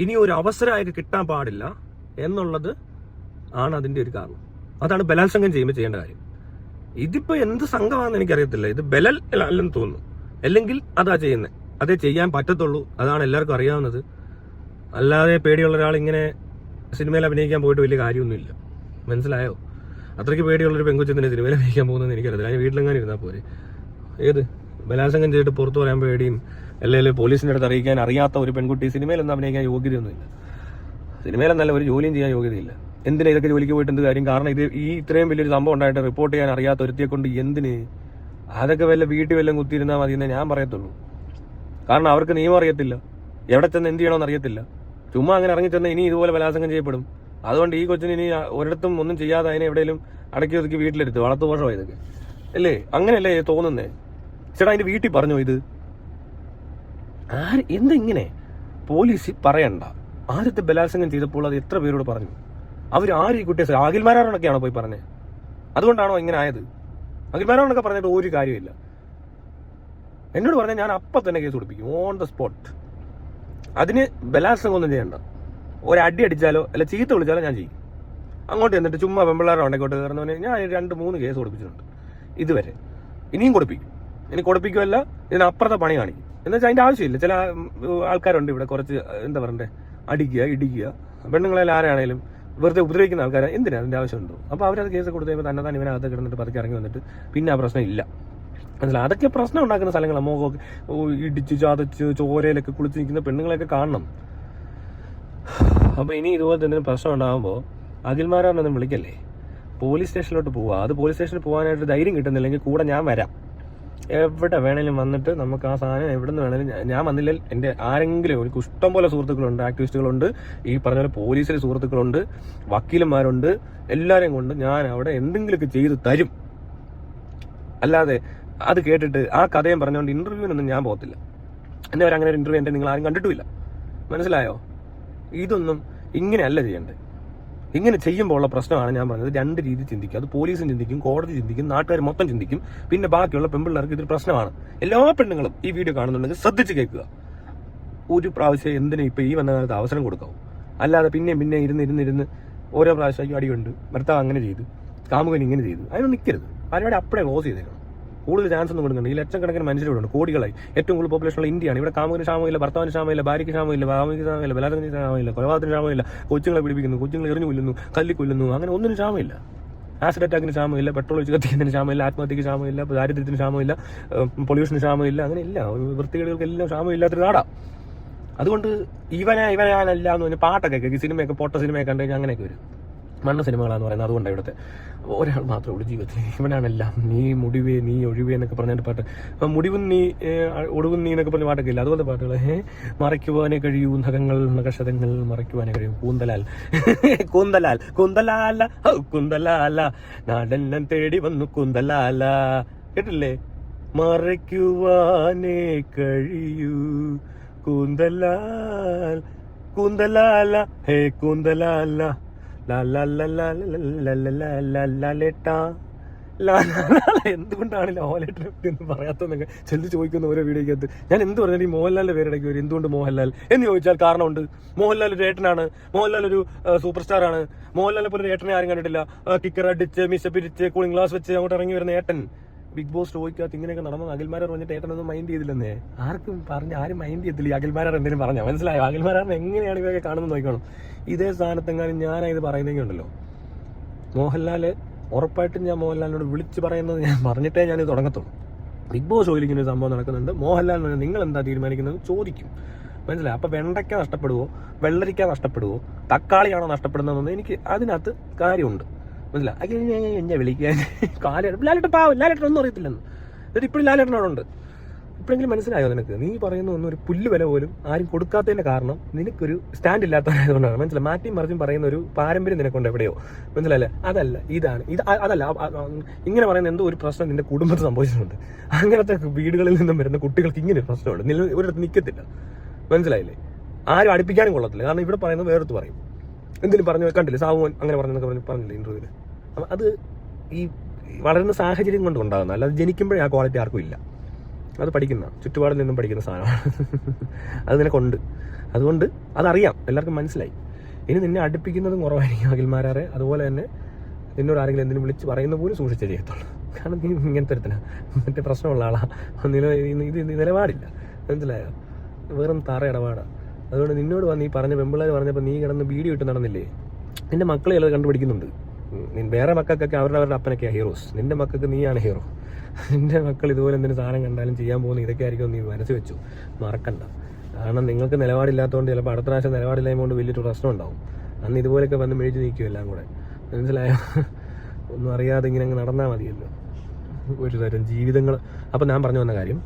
ഇനി ഒരു അവസരമായിട്ട് കിട്ടാൻ പാടില്ല എന്നുള്ളത് ആണ് അതിന്റെ ഒരു കാരണം. അതാണ് ബലാത്സംഗം ചെയ്യുമ്പോൾ ചെയ്യേണ്ട കാര്യം. ഇതിപ്പോ എന്ത് സംഘമാണെന്ന് എനിക്കറിയത്തില്ല. ഇത് ബലൽ അല്ലെന്ന് തോന്നുന്നു. അല്ലെങ്കിൽ അതാ ചെയ്യുന്നത്, അതേ ചെയ്യാൻ പറ്റത്തുള്ളൂ. അതാണ് എല്ലാവർക്കും അറിയാവുന്നത്. അല്ലാതെ പേടിയുള്ള ഒരാൾ ഇങ്ങനെ സിനിമയിൽ അഭിനയിക്കാൻ പോയിട്ട് വലിയ കാര്യമൊന്നുമില്ല. മനസ്സിലായോ? അത്രയ്ക്ക് പേടിയുള്ളൊരു പെൺകുച്ചത്തിന് സിനിമയിൽ അഭിനയിക്കാൻ പോകുന്നതെന്ന് എനിക്കറിയില്ല. ഞാൻ വീട്ടിലെങ്ങാനും ഇരുന്നാൽ പോരെ. ഏത് ബലാത്സംഗം ചെയ്തിട്ട് പുറത്തു പറയാൻ പേടിയും അല്ലെങ്കിൽ പോലീസിന്റെ അടുത്ത് അറിയിക്കാൻ അറിയാത്ത ഒരു പെൺകുട്ടി സിനിമയിലൊന്നും അഭിനയിക്കാൻ യോഗ്യതയൊന്നുമില്ല. സിനിമയിലെന്നല്ല ഒരു ജോലിയും ചെയ്യാൻ യോഗ്യതയില്ല. എന്തിനാ ഇതൊക്കെ ജോലിക്ക് പോയിട്ട് എന്ത് കാര്യം? കാരണം ഇത് ഈ ഇത്രയും വലിയൊരു സംഭവം ഉണ്ടായിട്ട് റിപ്പോർട്ട് ചെയ്യാൻ അറിയാത്ത ഒരുത്തിയെ കൊണ്ട് എന്തിന്? അതൊക്കെ വല്ല വീട്ടിൽ വല്ലതും കുത്തിയിരുന്നാൽ മതി എന്നേ ഞാൻ പറയത്തുള്ളൂ. കാരണം അവർക്ക് നിയമം അറിയത്തില്ല, എവിടെ ചെന്ന് എന്ത് ചെയ്യണമെന്ന് അറിയത്തില്ല. ചുമ്മാ അങ്ങനെ ഇറങ്ങി ചെന്ന് ഇനി ഇതുപോലെ ബലാത്സംഗം ചെയ്യപ്പെടും. അതുകൊണ്ട് ഈ കൊച്ചിന് ഇനി ഒരിടത്തും ഒന്നും ചെയ്യാതെ അതിനെ എവിടെയെങ്കിലും അടക്കി ഒതുക്കി വീട്ടിലെടുത്ത് വളർത്തുപോഷമോ ഇതൊക്കെ അല്ലേ? അങ്ങനെയല്ലേ തോന്നുന്നേ? ചേട്ടാ അതിന്റെ വീട്ടിൽ പറഞ്ഞോ ഇത്? എന്തിങ്ങനെ പോലീസ് പറയണ്ട? ആദ്യത്തെ ബലാത്സംഗം ചെയ്തപ്പോൾ അത് എത്ര പേരോട് പറഞ്ഞു? അവർ ആരും ഈ കുട്ടിയെ അഖിൽമാരോടൊക്കെയാണോ പോയി പറഞ്ഞത്? അതുകൊണ്ടാണോ ഇങ്ങനെ ആയത്? അഖിൽമാരോടൊക്കെ പറഞ്ഞിട്ട് ഒരു കാര്യമില്ല. എന്നോട് പറഞ്ഞാൽ ഞാൻ അപ്പം തന്നെ കേസ് കൊടുപ്പിക്കും, ഓൺ ദ സ്പോട്ട്. അതിന് ബലാത്സംഗം ഒന്നും ചെയ്യണ്ട. ഒരടി അടിച്ചാലോ അല്ല ചീത്ത വിളിച്ചാലോ ഞാൻ ചെയ്യും. അങ്ങോട്ട് എന്നിട്ട് ചുമ്മാ പെമ്പിള്ളാരോ ഉണ്ടെങ്കോട്ട് കയറുന്നവനെ ഞാൻ 2-3 കേസ് കൊടുപ്പിച്ചിട്ടുണ്ട് ഇതുവരെ. ഇനിയും കൊടുപ്പിക്കും. ഇനി കൊടുപ്പിക്കുമല്ല, ഇതിനപ്പുറത്തെ പണി കാണിക്കും. എന്ന് വെച്ചാൽ അതിൻ്റെ ആവശ്യമില്ല. ചില ആൾക്കാരുണ്ട് ഇവിടെ കുറച്ച് എന്താ പറയണ്ടേ, അടിക്കുക ഇടിക്കുക, പെണ്ണുങ്ങളെല്ലാം ആരാണേലും വെറുതെ ഉപദ്രവിക്കുന്ന ആൾക്കാരെ. എന്തിനാ അതിൻ്റെ ആവശ്യമുണ്ടോ? അപ്പോൾ അവരത് കേസ് കൊടുത്തു കഴിയുമ്പോൾ തന്നെ ഇവനകത്ത് കിടന്നിട്ട് പതുക്കെ ഇറങ്ങി വന്നിട്ട് പിന്നെ ആ പ്രശ്നം ഇല്ല. മനസ്സിലായി? അതൊക്കെ പ്രശ്നം ഉണ്ടാക്കുന്ന സ്ഥലങ്ങളാണ്. മുഖമൊക്കെ ഇടിച്ച് ചതച്ച് ചോരയിലൊക്കെ കുളിച്ച് നിൽക്കുന്ന പെണ്ണുങ്ങളെയൊക്കെ കാണണം. അപ്പോൾ ഇനി ഇതുപോലെ തന്നെ പ്രശ്നം ഉണ്ടാകുമ്പോൾ അഖിൽമാരാണെന്നും വിളിക്കല്ലേ, പോലീസ് സ്റ്റേഷനിലോട്ട് പോവുക. അത് പോലീസ് സ്റ്റേഷനിൽ പോകാനായിട്ട് ധൈര്യം കിട്ടുന്നില്ലെങ്കിൽ കൂടെ ഞാൻ വരാം. എവിടെ വേണേലും വന്നിട്ട് നമുക്ക് ആ സാധനം എവിടെ നിന്ന് വേണേലും, ഞാൻ വന്നില്ലെങ്കിൽ എൻ്റെ ആരെങ്കിലും, എനിക്ക് ഇഷ്ടം പോലെ സുഹൃത്തുക്കളുണ്ട്, ആക്ടിവിസ്റ്റുകളുണ്ട്, ഈ പറഞ്ഞ പോലെ പോലീസിലെ സുഹൃത്തുക്കളുണ്ട്, വക്കീലന്മാരുണ്ട്, എല്ലാവരെയും കൊണ്ട് ഞാൻ അവിടെ എന്തെങ്കിലുമൊക്കെ ചെയ്ത് തരും. അല്ലാതെ അത് കേട്ടിട്ട് ആ കഥയും പറഞ്ഞുകൊണ്ട് ഇന്റർവ്യൂവിനൊന്നും ഞാൻ പോകത്തില്ല. എന്നെ വരെ അങ്ങനെ ഒരു ഇന്റർവ്യൂ എൻ്റെ നിങ്ങൾ ആരും കണ്ടിട്ടുമില്ല. മനസ്സിലായോ? ഇതൊന്നും ഇങ്ങനെയല്ല ചെയ്യേണ്ടത്. ഇങ്ങനെ ചെയ്യുമ്പോൾ ഉള്ള പ്രശ്നമാണ് ഞാൻ പറഞ്ഞത്. 2 രീതി ചിന്തിക്കും. അത് പോലീസും ചിന്തിക്കും, കോടതി ചിന്തിക്കും, നാട്ടുകാർ മൊത്തം ചിന്തിക്കും, പിന്നെ ബാക്കിയുള്ള പെൺപിള്ളേർക്ക് ഇതൊരു പ്രശ്നമാണ്. എല്ലാ പെണ്ണുങ്ങളും ഈ വീഡിയോ കാണുന്നുണ്ടെങ്കിൽ ശ്രദ്ധിച്ച് കേൾക്കുക. ഒരു പ്രാവശ്യം എന്തിനും ഇപ്പം ഈ വന്ന കാലത്ത് അവസരം കൊടുക്കാവും. അല്ലാതെ പിന്നെ ഇരുന്ന് ഓരോ പ്രാവശ്യം അടിയുണ്ട്, ഭർത്താവ് അങ്ങനെ ചെയ്തു, കാമുകൻ ഇങ്ങനെ ചെയ്തു, അതിനൊന്നും നിൽക്കരുത്. പരിപാടി അപ്പോഴേ ക്ലോസ് ചെയ്തേക്കണം. കൂടുതൽ ചാൻസ് ഒന്നും കൊടുക്കുന്നുണ്ട്. ഈ ലക്ഷക്കണക്കിന് മനുഷ്യരുണ്ട്, കോടികളായി. ഏറ്റവും കൂടുതൽ പോപ്പുലേഷനുള്ള ഇന്ത്യയാണ്. ഇവിടെ കാമുകന് ക്ഷാമമില്ല, ഭർത്താവിന് ക്ഷാമമില്ല, ഭാര്യയ്ക്ക് ക്ഷാമമില്ല, ഭാവിക്ക് ക്ഷാമമില്ല, ബലാത്സംഗത്തിന് ക്ഷാമമില്ല, കൊലപാതകത്തിന് ക്ഷാമമില്ല, കൊച്ചുങ്ങളെ പിടിപ്പിക്കുന്നു, കൊച്ചുങ്ങളെ എറിഞ്ഞു കൊല്ലുന്നു, കല്ലിക്കൊല്ലുന്നു, അങ്ങനെ ഒന്നിനും ക്ഷാമമില്ല. ആസിഡ് അറ്റാക്കിന് ക്ഷാമമില്ല, പെട്രോൾ ഒഴിച്ച് കത്തിക്കുന്നതിന് ക്ഷാമമില്ല, ആത്മഹത്യക്ക് ക്ഷാമമില്ല, ദാരിദ്ര്യത്തിന് ക്ഷാമമില്ല, പൊല്യൂഷന് ക്ഷാമമില്ല, അങ്ങനെ ഇല്ല. വൃത്തികേടുകൾക്കെല്ലാം ക്ഷാമമില്ലാത്തൊരു നാടാണ്. അതുകൊണ്ട് ഇവനാനല്ല എന്ന് പറഞ്ഞാൽ പാട്ടൊക്കെ കേൾക്കും, സിനിമയൊക്കെ പൊട്ട സിനിമയൊക്കെ കണ്ടു കഴിഞ്ഞാൽ അങ്ങനെയൊക്കെ വരും. മണ്ണ സിനിമകളാന്ന് പറയുന്നത്. അതുകൊണ്ടാണ് ഇവിടുത്തെ ഒരാൾ മാത്രമേ ഉള്ളൂ ജീവിതത്തിൽ. ഇവനാണെല്ലാം. നീ മുടിവേ നീ ഒഴിവേ എന്നൊക്കെ പറഞ്ഞിട്ട് പാട്ട്, മുടിവും നീ ഒടുവും നീ എന്നൊക്കെ പറഞ്ഞ പാട്ടൊക്കെ ഇല്ല, അതുപോലത്തെ പാട്ടുകൾ. മറയ്ക്കുവാനേ കഴിയൂ നഖങ്ങൾ നഖശതങ്ങൾ, മറയ്ക്കുവാനേ കഴിയും കൂന്തലാൽ കൂന്തലാൽ കൂന്തലാല കൂന്തലാല, നാടെല്ലാം തേടി വന്നു കൂന്തലാല. കേട്ടില്ലേ? മറയ്ക്കുവാനേ കഴിയൂ കൂന്തലാൽ കൂന്തലാല ഹേ കൂന്തലാല എന്തുകൊണ്ടാണ് ലാലേട്ടൻ എന്ന് പറയാത്തതെന്നൊക്കെ ചെന്ന് ചോദിക്കുന്ന ഓരോ വീഡിയോക്കകത്ത്. ഞാൻ എന്ത് പറഞ്ഞാൽ ഈ മോഹൻലാലിന്റെ പേരിടയ്ക്ക് വരും. എന്തുകൊണ്ട് മോഹൻലാൽ എന്ന് ചോദിച്ചാൽ കാരണമുണ്ട്. മോഹൻലാൽ ഒരു ഏട്ടനാണ്, മോഹൻലാൽ ഒരു സൂപ്പർ സ്റ്റാർ ആണ്. മോഹൻലാലിനെ പോലെ ഒരു ഏട്ടനെ ആരും കണ്ടിട്ടില്ല. കിക്കർ അടിച്ച് മിശ പിരിച്ച് കൂളിംഗ് ഗ്ലാസ് വെച്ച് അങ്ങോട്ട് ഇറങ്ങി വരുന്ന ഏട്ടൻ. ബിഗ് ബോസ് ഷോയ്ക്കകത്ത് ഇങ്ങനെയൊക്കെ നടന്നത് അഖിൽമാരാർ പറഞ്ഞിട്ട് ഏട്ടനൊന്നും മൈൻഡ് ചെയ്തില്ലെന്നേ. ആരും മൈൻഡ് ചെയ്തില്ല. അഖിൽമാരാർ എന്തെങ്കിലും പറഞ്ഞാൽ മനസ്സിലായോ? അഖിൽമാരാറിന് എങ്ങനെയാണ് ഇവയൊക്കെ കാണുന്നത് നോക്കണം. ഇതേ സ്ഥാനത്തെങ്ങാനും ഞാനായത് പറയുന്നെങ്കിൽ ഉണ്ടല്ലോ, മോഹൻലാല് ഉറപ്പായിട്ടും ഞാൻ മോഹൻലാലിനോട് വിളിച്ച് പറയുന്നത് ഞാൻ പറഞ്ഞിട്ടേ ഞാനിത് തുടങ്ങത്തുള്ളൂ. ബിഗ് ബോസ് ഷോയിൽ ഇങ്ങനെ ഒരു സംഭവം നടക്കുന്നുണ്ട്, മോഹൻലാൽ നിങ്ങൾ എന്താ തീരുമാനിക്കുന്നത് ചോദിക്കും. മനസ്സിലായി? അപ്പം വെണ്ടയ്ക്ക നഷ്ടപ്പെടുവോ, വെള്ളരിക്ക നഷ്ടപ്പെടുവോ, തക്കാളിയാണോ നഷ്ടപ്പെടുന്നതെന്ന് എനിക്ക് അതിനകത്ത് കാര്യമുണ്ട്. മനസ്സിലായി? എന്നെ വിളിക്കാൻ ലാലേട്ടൻ പാവം, ലാലേട്ടൻ ഒന്നും അറിയത്തില്ലെന്ന്. എന്നിട്ട് ഇപ്പോഴും ലാലേട്ടനോടുണ്ട്. ഇപ്പോഴെങ്കിലും മനസ്സിലായോ നിനക്ക്? നീ പറയുന്ന ഒന്നും ഒരു പുല്ല് വില പോലും ആരും കൊടുക്കാത്തതിന്റെ കാരണം നിനക്കൊരു സ്റ്റാൻഡ് ഇല്ലാത്തതുകൊണ്ടാണ്. മനസ്സിലായി? മാറ്റിയും മറിച്ചും പറയുന്ന ഒരു പാരമ്പര്യം നിനക്കുണ്ട് എവിടെയോ. മനസ്സിലായില്ലേ? അതല്ല ഇതാണ് ഇത് അതല്ല ഇങ്ങനെ പറയുന്ന എന്തോ ഒരു പ്രശ്നം നിന്റെ കുടുംബത്തിൽ സംഭവിച്ചിട്ടുണ്ട്. അങ്ങനത്തെ വീടുകളിൽ നിന്നും വരുന്ന കുട്ടികൾക്ക് ഇങ്ങനെ ഒരു പ്രശ്നമുണ്ട്. ഒരിടത്ത് നിൽക്കത്തില്ല. മനസ്സിലായില്ലേ? ആരും അടുപ്പിക്കാനും കൊള്ളത്തില്ല. കാരണം ഇവിടെ പറയുന്നത് വേറെടുത്ത് പറയും. എന്തെങ്കിലും പറഞ്ഞു കണ്ടില്ലേ, സാവുമോൻ അങ്ങനെ പറഞ്ഞെന്നൊക്കെ പറഞ്ഞില്ലേ ഇന്റർവ്യൂവിൽ. അപ്പം അത് ഈ വളരുന്ന സാഹചര്യം കൊണ്ട് ഉണ്ടാകുന്ന, അല്ലാതെ ജനിക്കുമ്പോഴേ ആ ക്വാളിറ്റി ആർക്കും ഇല്ല. അത് പഠിക്കുന്ന, ചുറ്റുപാടിൽ നിന്നും പഠിക്കുന്ന സാധനമാണ്. അത് നിനക്കുണ്ട്. അതുകൊണ്ട് അതറിയാം, എല്ലാവർക്കും മനസ്സിലായി. ഇനി നിന്നെ അടുപ്പിക്കുന്നതും കുറവായിരിക്കും അഖിൽമാരാറെ. അതുപോലെ തന്നെ നിന്നോട് ആരെങ്കിലും എന്തിനും വിളിച്ച് പറയുന്ന പോലും സൂക്ഷിച്ചേ ചെയ്യത്തുള്ളൂ. കാരണം നീ ഇങ്ങനത്തെ ഒരുത്തനാ, മറ്റേ പ്രശ്നമുള്ള ആളാണ്. ഇത് നിലപാടില്ല. മനസ്സിലായോ? വെറും തറ ഇടപാടാണ്. അതുകൊണ്ട് നിന്നോട് വന്ന് ഈ പറഞ്ഞ പെമ്പിള്ളേർ പറഞ്ഞപ്പോൾ നീ കിടന്ന് വീഡിയോ ഇട്ട് നടന്നില്ലേ? നിന്റെ മക്കളെ ചിലത് കണ്ടുപിടിക്കുന്നുണ്ട്. വേറെ മക്കൾക്കൊക്കെ അവരുടെ അപ്പനൊക്കെയാണ് ഹീറോസ്. നിന്റെ മക്കൾക്ക് നീയാണ് ഹീറോ. നിന്റെ മക്കൾ ഇതുപോലെ എന്തെങ്കിലും സാധനം കണ്ടാലും ചെയ്യാൻ പോകുന്ന ഇതൊക്കെ ആയിരിക്കും നീ മനസ്സ് വെച്ചു. മറക്കണ്ട. കാരണം നിങ്ങൾക്ക് നിലപാടില്ലാത്തതുകൊണ്ട് ചിലപ്പോൾ അടുത്ത പ്രാവശ്യം നിലപാടില്ലായ്മ കൊണ്ട് വലിയൊരു പ്രശ്നം ഉണ്ടാവും. അന്ന് ഇതുപോലെയൊക്കെ വന്ന് മേടിച്ച് നിൽക്കും എല്ലാം കൂടെ. മനസ്സിലായോ? ഒന്നും അറിയാതെ ഇങ്ങനെ അങ്ങ് നടന്നാൽ മതിയല്ലോ. ഒരു തരം ജീവിതങ്ങൾ. അപ്പം ഞാൻ പറഞ്ഞു വന്ന കാര്യം,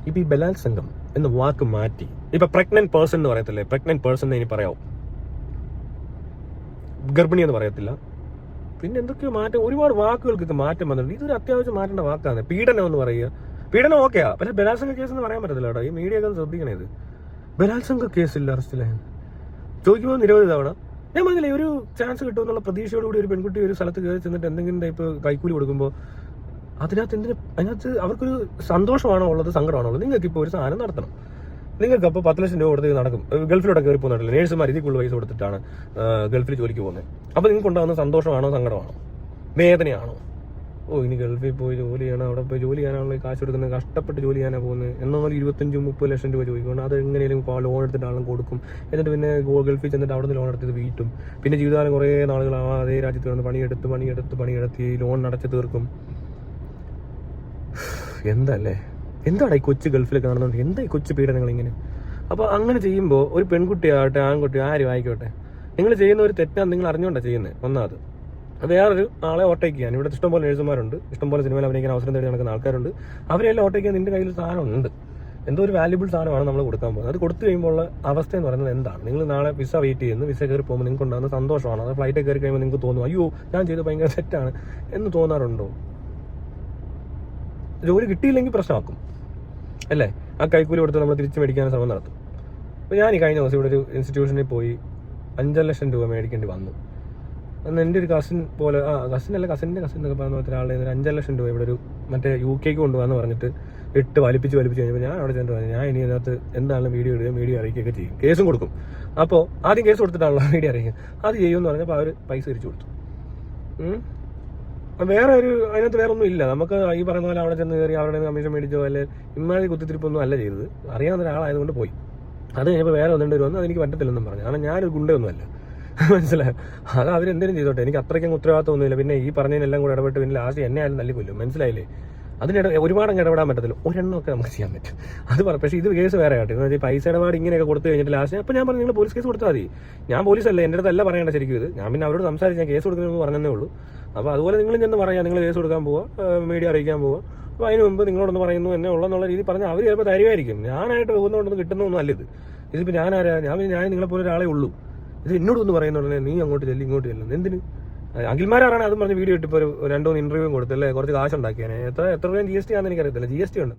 ഇപ്പം ഈ ബലാത്സംഗം എന്ന വാക്ക് മാറ്റി ഇപ്പം പ്രഗ്നന്റ് പേഴ്സൺ എന്ന് പറയത്തില്ലേ, പ്രഗ്നന്റ് പേഴ്സൺ എന്ന് ഇനി പറയാവും, ഗർഭിണി എന്ന് പറയത്തില്ല. പിന്നെ എന്തൊക്കെയോ മാറ്റം, ഒരുപാട് വാക്കുകൾക്കൊക്കെ മാറ്റം വന്നിട്ടുണ്ട്. ഇതൊരു അത്യാവശ്യം മാറ്റേണ്ട വാക്കാണ്. പീഡനം എന്ന് പറയുക, പീഡനം ഓക്കെയാ, പക്ഷേ ബലാത്സംഗ കേസ് എന്ന് പറയാൻ പറ്റത്തില്ല കേട്ടോ. ഈ മീഡിയ ഒക്കെ ശ്രദ്ധിക്കണേ. ഇത് ബലാത്സംഗ കേസില്ല അറസ്റ്റിലായ ചോദിക്കുമ്പോൾ നിരവധി തവണ ഞാൻ പറഞ്ഞില്ലേ, ഒരു ചാൻസ് കിട്ടുമെന്നുള്ള പ്രതീക്ഷയോടുകൂടി ഒരു പെൺകുട്ടി ഒരു സ്ഥലത്ത് കയറി ചെന്നിട്ട് എന്തെങ്കിലും ടൈപ്പ് കൈക്കൂലി കൊടുക്കുമ്പോൾ അതിനകത്ത് അവർക്കൊരു സന്തോഷമാണോ ഉള്ളത്, സങ്കടമാണോ ഉള്ളത്? നിങ്ങൾക്ക് ഇപ്പോൾ ഒരു സാധനം നടത്തണം, നിങ്ങൾക്ക് അപ്പോൾ 10 ലക്ഷം രൂപ കൊടുത്ത് നടക്കും. ഗൾഫിലോട്ട് കയറി പോകുന്നുണ്ടല്ലോ നേഴ്സുമാർ, ഇതിൽ കൂടുതൽ പൈസ കൊടുത്തിട്ടാണ് ഗൾഫിൽ ജോലിക്ക് പോകുന്നത്. അപ്പോൾ നിങ്ങൾക്ക് ഉണ്ടാകുന്ന സന്തോഷമാണോ, സങ്കടമാണോ, വേദനയാണോ? ഇനി ഗൾഫിൽ പോയി ജോലി ചെയ്യണം, അവിടെ പോയി ജോലി ചെയ്യാനുള്ള കാശ് കൊടുക്കുന്നത്, കഷ്ടപ്പെട്ട് ജോലി ചെയ്യാനാണ് പോകുന്നത്. എന്നാൽ 25-30 ലക്ഷം രൂപ ചോദിക്കണം. അത് എങ്ങനെയും ലോൺ എടുത്തിട്ട് ആളും കൊടുക്കും. എന്നിട്ട് പിന്നെ ഗൾഫിൽ ചെന്നിട്ട് അവിടെ നിന്ന് ലോൺ എടുത്തത് വീട്ടും. പിന്നെ ജീവിതകാലം കുറേ നാളുകളാവാം അതേ രാജ്യത്ത് വന്ന് പണിയെടുത്ത് ഈ ലോൺ അടച്ച് തീർക്കും. എന്തല്ലേ, എന്താണ് ഈ കൊച്ചു ഗൾഫിലൊക്കെ നടന്നുകൊണ്ട്, എന്താ ഈ കൊച്ചു പീഡനങ്ങൾ ഇങ്ങനെ? അപ്പോൾ അങ്ങനെ ചെയ്യുമ്പോൾ ഒരു പെൺകുട്ടിയാവട്ടെ ആൺകുട്ടിയോ ആരും ആയിക്കോട്ടെ, നിങ്ങൾ ചെയ്യുന്ന ഒരു തെറ്റാണ് നിങ്ങൾ അറിഞ്ഞുകൊണ്ടാണ് ചെയ്യുന്നത്. ഒന്നാമത് വേറൊരു ആളെ ഓട്ടേക്ക് ചെയ്യാൻ ഇവിടെ ഇഷ്ടംപോലെ നേഴ്സുമാരുണ്ട്, ഇഷ്ടംപോലെ സിനിമയിൽ അഭിനയിക്കാൻ അവസരം തേടി നടക്കുന്ന ആൾക്കാരുണ്ട്. അവരെല്ലാം ഓട്ടേക്ക് ചെയ്യാൻ നിന്റെ കയ്യിൽ സാധനം ഉണ്ട്, എന്തോ ഒരു വാല്യുബിൾ സാധനമാണ് നമ്മൾ കൊടുക്കാൻ പോകുന്നത്. അത് കൊടുത്തു കഴിയുമ്പോൾ ഉള്ള അവസ്ഥ എന്ന് പറയുന്നത് എന്താണ്? നിങ്ങൾ നാളെ വിസ വെയിറ്റ് ചെയ്യുന്നു, വിസ കയറി പോകുമ്പോൾ നിങ്ങൾക്ക് ഉണ്ടാകുന്ന സന്തോഷമാണ്. അത് ഫ്ലൈറ്റ് കയറി കഴിയുമ്പോൾ നിങ്ങൾക്ക് തോന്നും അയ്യോ ഞാൻ ചെയ്ത് ഭയങ്കര തെറ്റാണ് എന്ന് തോന്നാറുണ്ടോ? ജോലി കിട്ടിയില്ലെങ്കിൽ പ്രശ്നമാക്കും അല്ലേ? ആ കൈക്കൂലി കൊടുത്ത് നമ്മൾ തിരിച്ച് മേടിക്കാൻ ശ്രമം നടത്തും. അപ്പോൾ ഞാൻ ഈ കഴിഞ്ഞ ദിവസം ഇവിടെ ഒരു ഇൻസ്റ്റിറ്റ്യൂഷനിൽ പോയി 5 ലക്ഷം രൂപ മേടിക്കേണ്ടി വന്നു. അന്ന് എൻ്റെ ഒരു കസിൻ പോലെ, കസിൻ്റെ കസിൻ എന്നൊക്കെ പറഞ്ഞ ഒരാളുടെ 5 ലക്ഷം രൂപ ഇവിടെ ഒരു മറ്റേ UK കൊണ്ടുപോകാന്ന് പറഞ്ഞിട്ട് വലിപ്പിച്ച് കഴിഞ്ഞപ്പോൾ ഞാൻ അവിടെ ചെന്നിട്ട് പറഞ്ഞു, ഞാൻ ഇനി അതിനകത്ത് എന്താണെങ്കിലും വീഡിയോ ഇടുകയും വീഡിയോ അറിയിക്കുകയൊക്കെ ചെയ്യും, കേസും കൊടുക്കും. അപ്പോൾ ആദ്യം കേസ് കൊടുത്തിട്ടാണല്ലോ വീഡിയോ അറിയിക്കുക, അത് ചെയ്യുമെന്ന് പറഞ്ഞപ്പോൾ അവർ പൈസ തിരിച്ചു കൊടുത്തു. വേറെ അതിനകത്ത് വേറെ ഒന്നും ഇല്ല. നമുക്ക് ഈ പറയുന്ന പോലെ അവിടെ ചെന്ന് കയറി അവരുടെ കമ്മീഷൻ മേടിച്ചോ അല്ലെ ഇമ്മാതിരി കുത്തിത്തിരിപ്പൊന്നും അല്ല ചെയ്തത്. അറിയാവുന്ന ഒരാളായതുകൊണ്ട് പോയി. അത് കഴിഞ്ഞപ്പോൾ വേറെ ഒന്നുകൊണ്ട് വന്നു, അതെനിക്ക് പറ്റത്തില്ലെന്നും പറഞ്ഞു. കാരണം ഞാനൊരു ഗുണ്ടയൊന്നുമല്ല, മനസ്സിലായോ? അത് അവരെന്തെങ്കിലും ചെയ്തോട്ടെ, എനിക്ക് അത്രയ്ക്കും ഉത്തരവാദിത്തം ഒന്നുമില്ല. പിന്നെ ഈ പറഞ്ഞതിനെല്ലാം കൂടെ ഇടപെട്ട് പിന്നെ ലാസ്റ്റ് എന്നെ ആയാലും തല്ലിക്കൊല്ലും, മനസ്സിലായില്ലേ? ഒരുപാട് അങ്ങ് ഇടപെടാൻ പറ്റത്തില്ല, ഒരെണ്ണമൊക്കെ നമുക്ക് ചെയ്യാൻ പറ്റും. അത് പറ. പക്ഷേ ഇത് കേസ് വേറെ കേട്ടോ. എന്ന് വെച്ചാൽ പൈസ ഇടപാട് ഇങ്ങനെയൊക്കെ കൊടുത്തു കഴിഞ്ഞിട്ട് ലാസ്റ്റ് അപ്പോൾ ഞാൻ പറഞ്ഞു നിങ്ങൾ പോലീസ് കേസ് കൊടുത്താൽ മതി. ഞാൻ പോലീസല്ല, എൻ്റെ അടുത്തല്ല പറയേണ്ട ശരിക്കും ഇത്. ഞാൻ പിന്നെ അവരോട് സംസാരിച്ച് ഞാൻ കേസ് കൊടുക്കുന്നതെന്ന് പറഞ്ഞതേ ഉള്ളൂ. അപ്പോൾ അതുപോലെ നിങ്ങളും ചെന്ന് പറയാം, നിങ്ങൾ കേസ് കൊടുക്കാൻ പോവുക, മീഡിയ അറിയിക്കാൻ പോവുക. അപ്പോൾ അതിന് മുമ്പ് നിങ്ങളോടൊന്ന് പറയുന്നു എന്നെ ഉള്ളെന്നുള്ള രീതി പറഞ്ഞാൽ അവർ ചിലപ്പോൾ തരുമായിരിക്കും. ഞാനായിട്ട് പോകുന്നതുകൊണ്ടൊന്നും കിട്ടുന്നൊന്നും അല്ല ഇത്. ഇതിപ്പോൾ ഞാനാരാ? ഞാൻ നിങ്ങളെപ്പോലെ ഒരാളെ ഉള്ളൂ. ഇത് എന്നോടൊന്ന് പറയുന്നുടനെ നീ അങ്ങോട്ട് ചെല്ലും ഇങ്ങോട്ട് ചെല്ലും എന്തിന്? അഖിൽമാരാണ് അതും പറഞ്ഞ് വീഡിയോ ഇട്ടിപ്പോൾ ഒരു 2-3 ഇൻ്റർവ്യൂ കൊടുത്തല്ലേ, കുറച്ച് കാശുണ്ടാക്കിയാൽ. എത്ര രൂപയും GST ആണെന്ന് എനിക്കറിയത്തില്ല. GST ഉണ്ട്.